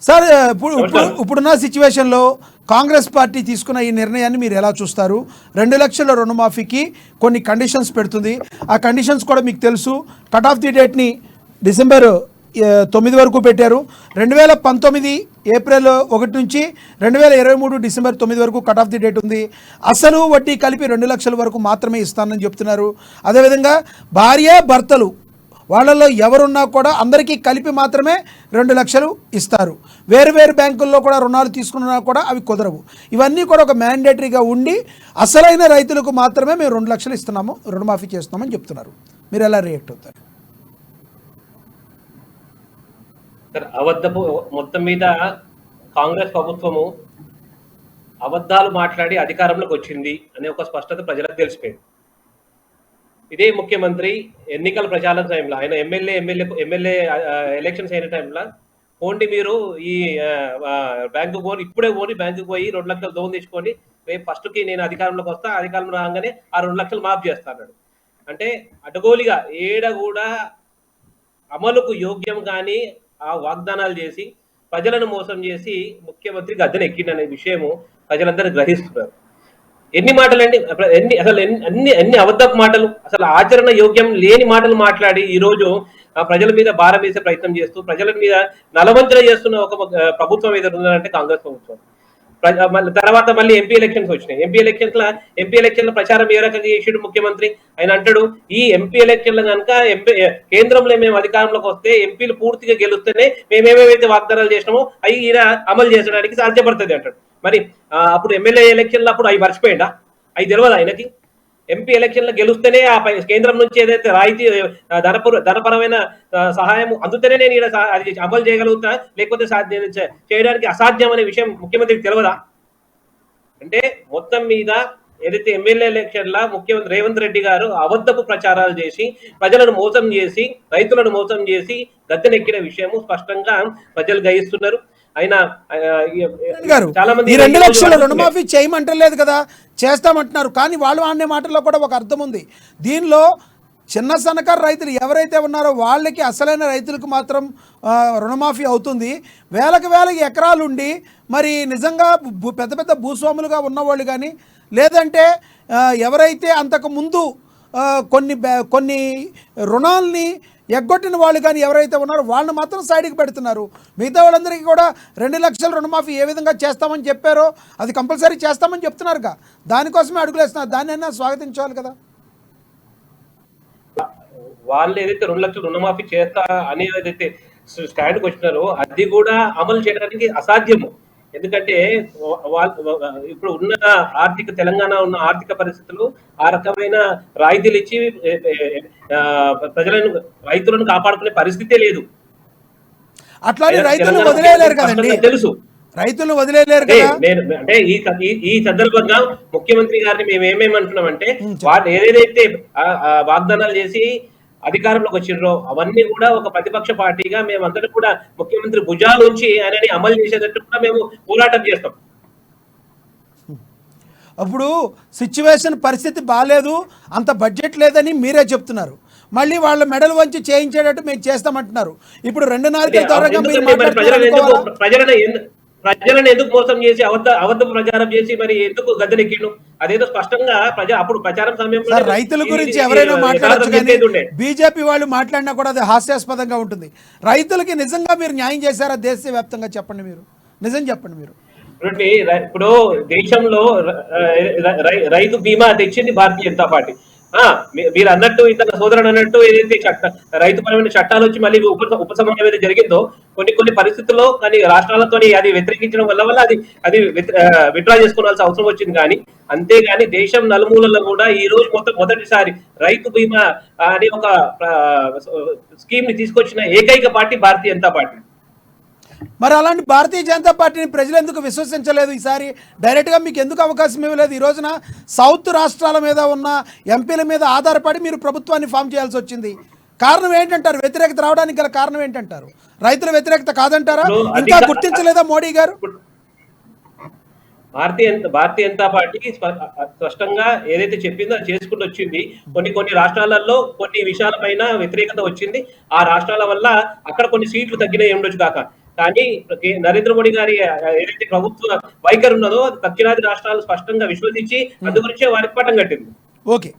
Sir ఇప్పుడున్న సిచ్యువేషన్లో Congress party తీసుకున్న ఈ నిర్ణయాన్ని మీరు ఎలా చూస్తారు? 2 లక్షల రుణమాఫీకి కొన్ని కండిషన్స్ పెడుతుంది. ఆ కండిషన్స్ కూడా మీకు తెలుసు. కట్ ఆఫ్ ది డేట్ని డిసెంబర్ 9 వరకు పెట్టారు. 2019 ఏప్రిల్ 1 నుంచి 2023 డిసెంబర్ 9 వరకు కట్ ఆఫ్ ది డేట్ ఉంది. అసలు వడ్డీ కలిపి 2 లక్షల వరకు మాత్రమే ఇస్తానని చెప్తున్నారు. అదేవిధంగా భార్య భర్తలు వాళ్ళల్లో ఎవరున్నా కూడా అందరికీ కలిపి మాత్రమే 2 లక్షలు ఇస్తారు. వేరు వేరు బ్యాంకుల్లో కూడా రుణాలు తీసుకున్నా కూడా అవి కుదరవు. ఇవన్నీ కూడా ఒక మ్యాండేటరీగా ఉండి అసలైన రైతులకు మాత్రమే మేము 2 లక్షలు ఇస్తున్నాము, రుణమాఫీ చేస్తున్నామని చెప్తున్నారు. మీరు ఎలా రియాక్ట్ అవుతారు? అబద్ధపు మొత్తం మీద కాంగ్రెస్ ప్రభుత్వము అబద్ధాలు మాట్లాడి అధికారంలోకి వచ్చింది అనే ఒక స్పష్టత ప్రజలకు తెలిసిపోయింది. ఇదే ముఖ్యమంత్రి ఎన్నికల ప్రచారం టైంలో ఆయన ఎమ్మెల్యే ఎలక్షన్స్ అయిన టైంలో పోండి మీరు ఈ బ్యాంకు పోని ఇప్పుడే పోని బ్యాంకుకి పోయి 2 లక్షలు లోన్ తెచ్చుకొని రేపు ఫస్ట్కి నేను అధికారంలోకి వస్తా, అధికారంలో రాగానే ఆ 2 లక్షలు మాఫ్ చేస్తాడు. అంటే అడ్డగోలిగా ఏడ కూడా అమలుకు యోగ్యం కానీ ఆ వాగ్దానాలు చేసి ప్రజలను మోసం చేసి ముఖ్యమంత్రి గద్దెను ఎక్కిందనే విషయము ప్రజలందరూ గ్రహిస్తున్నారు. ఎన్ని మాటలండి, ఎన్ని అబద్ధపు మాటలు, అసలు ఆచరణ యోగ్యం లేని మాటలు మాట్లాడి ఈరోజు ప్రజల మీద భారం వేసే ప్రయత్నం చేస్తూ ప్రజల మీద నలవంచన చేస్తున్న ఒక ప్రభుత్వం ఏదైనా ఉందంటే కాంగ్రెస్ ప్రభుత్వం. తర్వాత మళ్ళీ ఎంపీ ఎలక్షన్స్ వచ్చినాయి. ఎంపీ ఎలక్షన్ల ప్రచారం ఏ రకంగా చేసాడు ముఖ్యమంత్రి? ఆయన అంటాడు ఈ ఎంపీ ఎలక్షన్లు కనుక కేంద్రంలో మేము అధికారంలోకి వస్తే ఎంపీలు పూర్తిగా గెలుస్తేనే మేమేమైతే వాగ్దానాలు చేసినామో అవి ఈయన అమలు చేసడానికి సాధ్యపడుతుంది అంటాడు. మరి అప్పుడు ఎమ్మెల్యే ఎలక్షన్లు అప్పుడు అవి మర్చిపోయిందా? అవి తెలియదు ఆయనకి? ఎంపీ ఎలక్షన్లో గెలుస్తేనే ఆ కేంద్రం నుంచి ఏదైతే రాయితీ ధనపరమైన సహాయం అందుతేనే నేను ఇక్కడ అది అమలు చేయగలుగుతా, లేకపోతే చేయడానికి అసాధ్యం అనే విషయం ముఖ్యమంత్రికి తెలియదా? అంటే మొత్తం మీద ఏదైతే ఎమ్మెల్యే ఎలక్షన్ల ముఖ్యమంత్రి రేవంత్ రెడ్డి గారు అబద్ధపు ప్రచారాలు చేసి ప్రజలను మోసం చేసి రైతులను మోసం చేసి గద్దెనెక్కిన విషయము స్పష్టంగా ప్రజలు గ్రహిస్తున్నారు. అయినా చాలా మంది 2 లక్షల రుణమాఫీ చేయమంటలేదు కదా, చేస్తామంటున్నారు. కానీ వాళ్ళు అనే మాటల్లో కూడా ఒక అర్థం ఉంది. దీనిలో చిన్న సన్నకారు రైతులు ఎవరైతే ఉన్నారో వాళ్ళకి అసలైన రైతులకు మాత్రం రుణమాఫీ అవుతుంది. వేలకు ఎకరాలు ఉండి మరి నిజంగా పెద్ద పెద్ద భూస్వాములుగా ఉన్నవాళ్ళు కానీ లేదంటే ఎవరైతే అంతకు ముందు కొన్ని రుణాలని ఎగ్గొట్టిన వాళ్ళు కానీ ఎవరైతే ఉన్నారో వాళ్ళని మాత్రం సైడ్కి పెడుతున్నారు. మిగతా వాళ్ళందరికీ కూడా 2 లక్షల రుణమాఫీ ఏ విధంగా చేస్తామని చెప్పారో అది కంపల్సరీ చేస్తామని చెప్తున్నారుగా, దానికోసమే అడుగులేస్తున్నారు. దాన్ని స్వాగతించాలి కదా. వాళ్ళు ఏదైతే 2 లక్షల రుణమాఫీ చేస్తా అని ఏదైతే స్టాండ్కి వచ్చినారో అది కూడా అమలు చేయడానికి అసాధ్యము. ఎందుకంటే ఇప్పుడు ఉన్న తెలంగాణ ఉన్న ఆర్థిక పరిస్థితులు ఆ రకమైన రాయితీలు ఇచ్చి రైతులను కాపాడుకునే పరిస్థితే లేదు. అట్లానే రైతులు వదిలేయలేరు కదండి, తెలుసు రైతులు వదిలేయలేరు. అంటే ఈ సందర్భంగా ముఖ్యమంత్రి గారిని మేము ఏమేమంటున్నామంటే వాళ్ళు ఏదైతే వాగ్దానాలు చేసి అధికారంలోకి వచ్చిండ్రో అవన్నీ కూడా ఒక ప్రతిపక్ష పార్టీగా మేమందరం కూడా ముఖ్యమంత్రి భుజాల నుంచి ఆయనని అమలు చేసేటట్టు కూడా మేము పోరాటం చేస్తాం. అప్పుడు సిచ్యువేషన్ పరిస్థితి బాగాలేదు, అంత బడ్జెట్ లేదని మీరే చెప్తున్నారు. మళ్ళీ వాళ్ళ మెడలు వంచి చేయించేటట్టు మేము చేస్తామంటున్నారు. ఇప్పుడు 2-4 దూరంగా ప్రజలను ఎందుకు మోసం చేసి అబద్ధ ప్రచారం చేసి మరి ఎందుకు గద్దెనెక్కిండు? అదేదో స్పష్టంగా అప్పుడు ప్రచారం సమయంలో రైతుల గురించి ఎవరైనా మాట్లాడచ్చు, బీజేపీ వాళ్ళు మాట్లాడినా కూడా అది హాస్యాస్పదంగా ఉంటుంది. రైతులకి నిజంగా మీరు న్యాయం చేశారా దేశవ్యాప్తంగా? చెప్పండి, మీరు నిజం చెప్పండి. మీరు ఇప్పుడు దేశంలో రైతు బీమా తెచ్చింది భారతీయ జనతా పార్టీ. మీరు అన్నట్టు ఇతర సోదరుడు అన్నట్టు ఏదైతే రైతుపరమైన చట్టాలు వచ్చి మళ్ళీ ఉపశమనం ఏదైతే జరిగిందో కొన్ని పరిస్థితుల్లో కానీ రాష్ట్రాలతో అది వ్యతిరేకించడం వల్ల అది విత్డ్రా చేసుకోవాల్సిన అవసరం వచ్చింది. కానీ అంతేగాని దేశం నలుమూలలో కూడా ఈ రోజు మొదటిసారి రైతు బీమా అనే ఒక స్కీమ్ ని తీసుకొచ్చిన ఏకైక పార్టీ భారతీయ జనతా పార్టీ. మరి అలాంటి భారతీయ జనతా పార్టీని ప్రజలు ఎందుకు విశ్వసించలేదు? ఈసారి డైరెక్ట్గా మీకు ఎందుకు అవకాశం ఇవ్వలేదు? ఈ రోజున సౌత్ రాష్ట్రాల మీద ఉన్న ఎంపీల మీద ఆధారపడి మీరు ప్రభుత్వాన్ని ఫామ్ చేయాల్సి వచ్చింది. కారణం ఏంటంటారు? వ్యతిరేకత రావడానికి గల కారణం ఏంటంటారు? రైతుల వ్యతిరేకత కాదంటారా? ఇంకా గుర్తించలేదా మోడీ గారు? భారతీయ జనతా పార్టీ స్పష్టంగా ఏదైతే చెప్పిందో అది చేసుకుంటూ వచ్చింది. కొన్ని రాష్ట్రాలలో కొన్ని విషయాలపైన వ్యతిరేకత వచ్చింది. ఆ రాష్ట్రాల వల్ల అక్కడ కొన్ని సీట్లు తగ్గినాయి ఉండొచ్చు కాక, కానీ నరేంద్ర మోడీ గారి ఏదైతే ప్రభుత్వ వైఖరి ఉన్నదో అది దక్షిణాది రాష్ట్రాలు స్పష్టంగా విశ్వసించి అందు గురించే వారికి పట్టం కట్టింది. ఓకే.